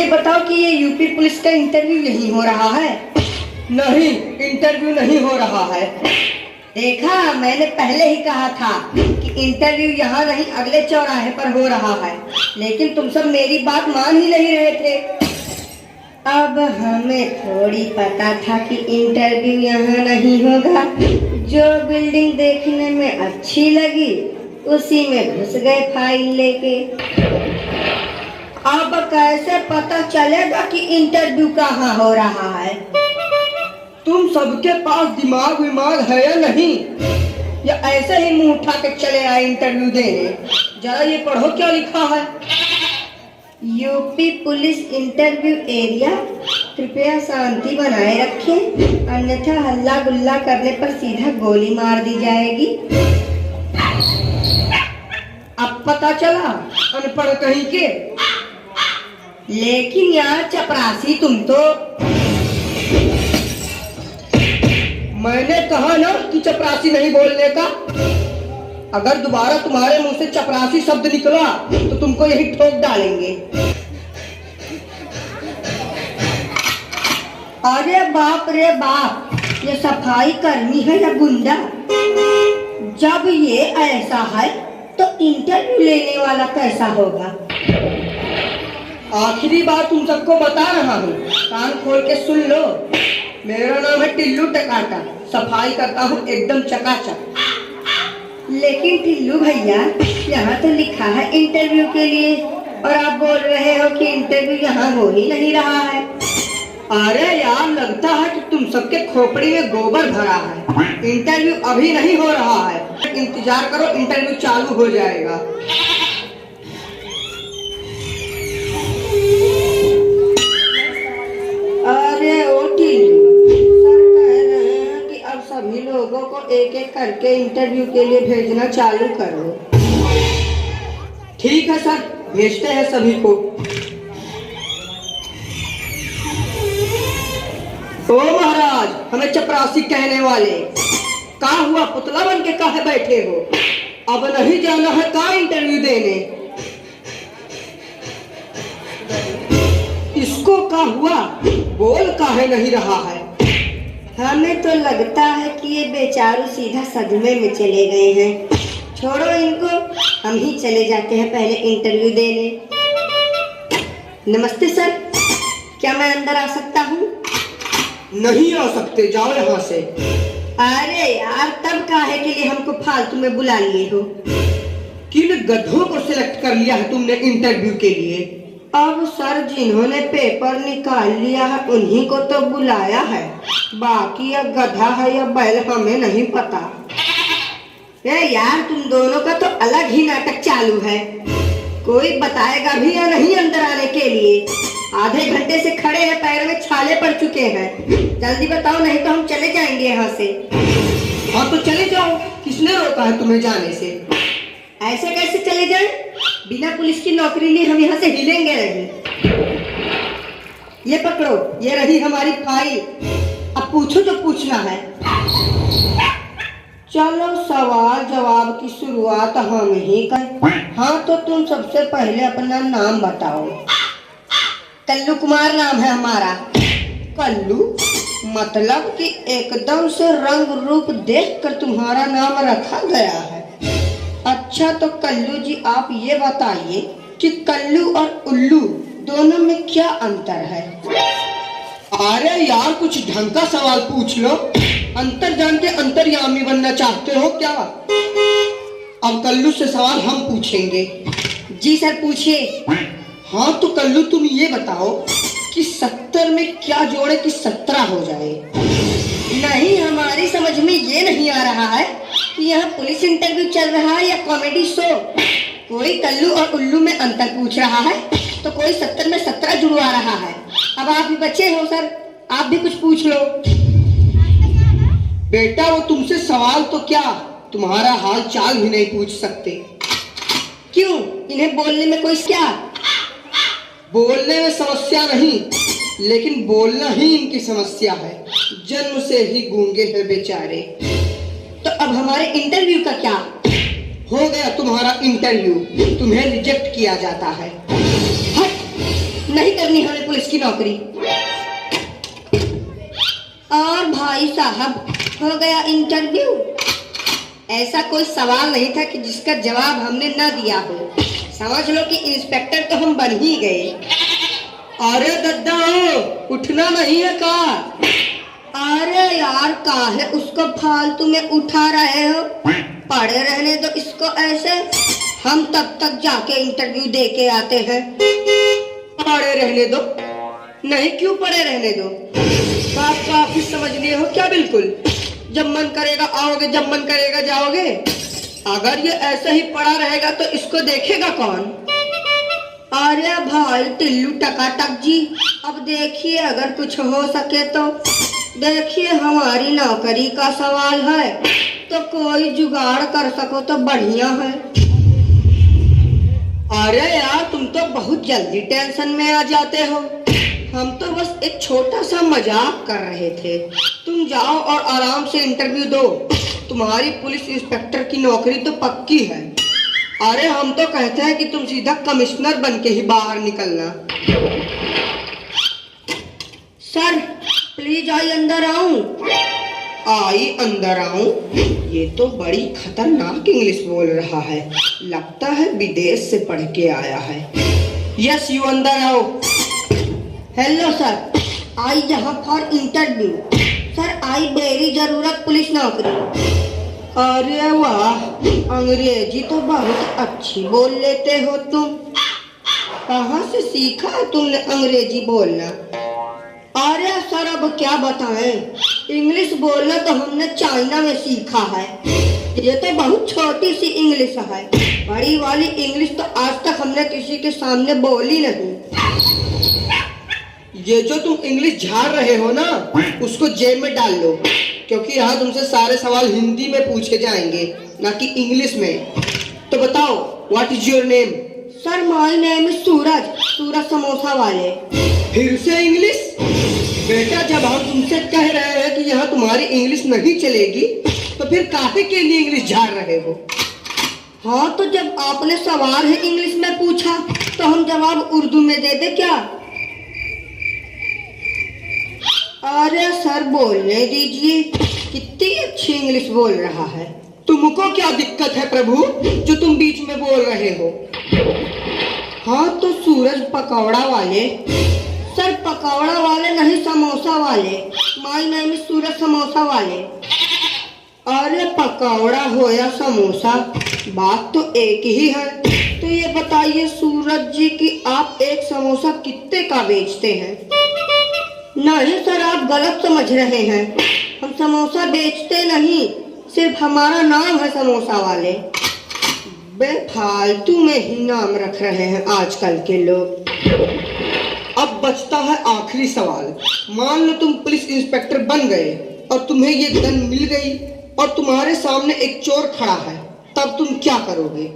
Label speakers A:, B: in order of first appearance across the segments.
A: बताओ कि ये यूपी पुलिस का इंटरव्यू यहीं हो रहा है?
B: नहीं, इंटरव्यू नहीं हो रहा है।
A: देखा, मैंने पहले ही कहा था कि इंटरव्यू यहाँ नहीं अगले चौराहे पर हो रहा है, लेकिन तुम सब मेरी बात मान ही नहीं रहे थे। अब हमें थोड़ी पता था कि इंटरव्यू यहाँ नहीं होगा। जो बिल्डिंग देखने में अच्छी लगी उसी में घुस गए फाइल लेके। अब कैसे पता चलेगा कि इंटरव्यू कहाँ हो रहा है?
B: तुम सबके पास दिमाग विमाग है या नहीं, या ऐसे ही मुंह उठा के चले आए इंटरव्यू देने? जरा ये पढ़ो क्या लिखा है।
A: यूपी पुलिस इंटरव्यू एरिया, कृपया शांति बनाए रखें, अन्यथा हल्ला गुल्ला करने पर सीधा गोली मार दी जाएगी।
B: अब पता चला, अनपढ़ कहीं के।
A: लेकिन यार चपरासी तुम तो।
B: मैंने कहा ना कि चपरासी नहीं बोलने का। अगर दोबारा तुम्हारे मुंह से चपरासी शब्द निकला तो तुमको यही ठोक डालेंगे।
A: अरे बाप रे बाप, ये सफाई कर्मी है या गुंडा? जब ये ऐसा है तो इंटरव्यू लेने वाला कैसा होगा?
B: आखिरी बार तुम सबको बता रहा हूँ, कान खोल के सुन लो। मेरा नाम है टिल्लू टकाटा, सफाई करता हूँ एकदम चकाचक।
A: लेकिन टिल्लू भैया, यहाँ तो लिखा है इंटरव्यू के लिए, और आप बोल रहे हो कि इंटरव्यू यहाँ हो ही नहीं रहा है।
B: अरे यार, लगता है कि तुम सबके खोपड़ी में गोबर भरा है। इंटरव्यू अभी नहीं हो रहा है, इंतजार करो, इंटरव्यू चालू हो जाएगा।
A: अरे ओ टिल्लू, सर कह रहे हैं कि अब सभी लोगों को एक एक करके इंटरव्यू के लिए भेजना चालू करो।
B: ठीक है सर, भेजते हैं सभी को। ओ महाराज, हमें चपरासी कहने वाले, का हुआ? पुतला बन के काहे बैठे हो? अब नहीं जाना है का इंटरव्यू देने? इसको का हुआ? बोल काहे नहीं रहा है?
A: हमें तो लगता है कि ये बेचारू सीधा सदमे में चले गए हैं। छोड़ो इनको, हम ही चले जाते हैं पहले इंटरव्यू देने। नमस्ते सर, क्या मैं अंदर आ सकता हूँ?
B: नहीं आ सकते, जाओ यहाँ से।
A: अरे यार, तब काहे के लिए हमको फालतू में बुला लिए हो?
B: किन गधों को सिलेक्ट कर लिया है तुमने इंटरव्यू के लिए?
A: अब सर, जिन्होंने पेपर निकाल लिया है उन्हीं को तो बुलाया है, बाकी या गधा है या बैल हमें नहीं पता। यार, तुम दोनों का तो अलग ही नाटक चालू है। कोई बताएगा भी या नहीं अंदर आने के लिए? आधे घंटे से खड़े हैं, पैर में छाले पड़ चुके हैं। जल्दी बताओ, नहीं तो हम चले जाएंगे यहाँ से।
B: हाँ तो चले जाओ, किसने रोका है तुम्हें जाने से?
A: ऐसे कैसे चले जाएं? बिना पुलिस की नौकरी लिए हम यहाँ से हिलेंगे नहीं। ये पकड़ो, ये रही हमारी फाइल। अब पूछो जो पूछना है। चलो, सवाल जवाब की शुरुआत हम ही करें। हाँ तो तुम सबसे पहले अपना नाम बताओ। कल्लू कुमार नाम है हमारा। कल्लू मतलब कि एकदम से रंग रूप देखकर तुम्हारा नाम रखा गया है। अच्छा तो कल्लू जी, आप ये बताइए कि कल्लू और उल्लू दोनों में क्या अंतर है?
B: अरे यार, कुछ ढंग का सवाल पूछ लो। अंतर जान के अंतर्यामी बनना चाहते हो क्या? अब कल्लू से सवाल हम पूछेंगे।
A: जी सर, पूछिए।
B: हाँ तो कल्लू, तुम ये बताओ कि 70 में क्या जोड़े कि 17 हो जाए?
A: नहीं, हमारी समझ में ये नहीं आ रहा है कि यहाँ पुलिस इंटरव्यू चल रहा है या कॉमेडी शो। कोई कल्लू और उल्लू में अंतर पूछ रहा है तो कोई 70 में 17 जुड़वा रहा है। अब आप भी बच्चे हो सर, आप भी कुछ पूछ लो।
B: बेटा, वो तुमसे सवाल तो क्या, तुम्हारा हाल चाल भी नहीं पूछ सकते।
A: क्यों? इन्हें बोलने में कोई क्या?
B: बोलने में समस्या नहीं, लेकिन बोलना ही इनकी समस्या है। जन्म से ही गूंगे हैं बेचारे।
A: तो अब हमारे इंटरव्यू का क्या?
B: हो गया तुम्हारा इंटरव्यू, तुम्हें रिजेक्ट किया जाता है।
A: हट, नहीं करनी हमें पुलिस की नौकरी। और भाई साहब, हो गया इंटरव्यू। ऐसा कोई सवाल नहीं था कि जिसका जवाब हमने न दिया हो। समझ लो कि इंस्पेक्टर तो हम बन ही गए।
B: अरे दद्दा उठना नहीं है का?
A: अरे यार, काहे उसको फालतू में उठा रहे हो? पड़े रहने दो इसको ऐसे। हम तब तक जाके इंटरव्यू दे के आते हैं।
B: पड़े रहने दो? नहीं, क्यों पड़े रहने दो? बात का ऑफिस समझ लिए हो क्या? बिल्कुल, जब मन करेगा आओगे, जब मन करेगा जाओगे। अगर ये ऐसे ही पड़ा रहेगा तो इसको देखेगा कौन?
A: अरे भाई टिल्लू टकाटक जी, अब देखिए, अगर कुछ हो सके तो देखिए, हमारी नौकरी का सवाल है तो कोई जुगाड़ कर सको तो बढ़िया है।
B: अरे यार, तुम तो बहुत जल्दी टेंशन में आ जाते हो। हम तो बस एक छोटा सा मजाक कर रहे थे। तुम जाओ और आराम से इंटरव्यू दो। तुम्हारी पुलिस इंस्पेक्टर की नौकरी तो पक्की है। अरे हम तो कहते हैं कि तुम सीधा कमिश्नर बन के ही बाहर निकलना।
A: सर प्लीज आई अंदर आऊं।
B: आई अंदर आऊं? ये तो बड़ी खतरनाक इंग्लिश बोल रहा है। लगता है विदेश से पढ़ के आया है। यस, यू अंदर आओ।
A: हेलो सर, आई यहाँ for interview. Sir I very जरूरत पुलिस नौकरी।
B: अरे वाह, अंग्रेजी तो बहुत अच्छी बोल लेते हो तुम। कहाँ से सीखा है तुमने अंग्रेजी बोलना?
A: अरे सर अब क्या बताएं, इंग्लिश बोलना तो हमने चाइना में सीखा है। ये तो बहुत छोटी सी इंग्लिश है। बड़ी वाली इंग्लिश तो आज तक हमने किसी के सामने बोली नहीं।
B: ये जो तुम इंग्लिश झाड़ रहे हो ना, उसको जेब में डाल लो, क्योंकि यहाँ तुमसे सारे सवाल हिंदी में पूछे जाएंगे, ना कि इंग्लिश में। तो बताओ, what is your name?
A: Sir my name is Suraj, Suraj samosa वाले।
B: फिर से इंग्लिश? बेटा, जब हम तुमसे कह रहे हैं कि यहाँ तुम्हारी इंग्लिश नहीं चलेगी, तो फिर काहे के लिए इंग्लिश झाड़ रहे हो?
A: हाँ तो जब आपने सवाल ही इंग्लिश में पूछा तो हम जवाब उर्दू में दे दे क्या? अरे सर बोलने दीजिए, कितनी अच्छी इंग्लिश बोल रहा है।
B: तुमको क्या दिक्कत है प्रभु, जो तुम बीच में बोल रहे हो?
A: हाँ तो सूरज पकौड़ा वाले। सर पकौड़ा वाले नहीं, समोसा वाले। माय नेम इज सूरज समोसा वाले। अरे पकौड़ा हो या समोसा, बात तो एक ही है। तो ये बताइए सूरज जी कि आप एक समोसा कितने का बेचते हैं? नहीं सर, आप गलत समझ रहे हैं। हम समोसा बेचते नहीं, सिर्फ हमारा नाम है समोसा वाले।
B: बेफालतू में ही नाम रख रहे हैं आजकल के लोग। अब बचता है आखिरी सवाल। मान लो तुम पुलिस इंस्पेक्टर बन गए और तुम्हें ये गन मिल गई और तुम्हारे सामने एक चोर खड़ा है, तब तुम क्या करोगे?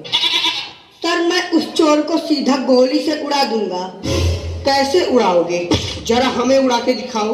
A: सर मैं उस चोर को सीधा गोली से उड़ा दूंगा।
B: कैसे उड़ाओगे? जरा हमें उड़ा के दिखाओ।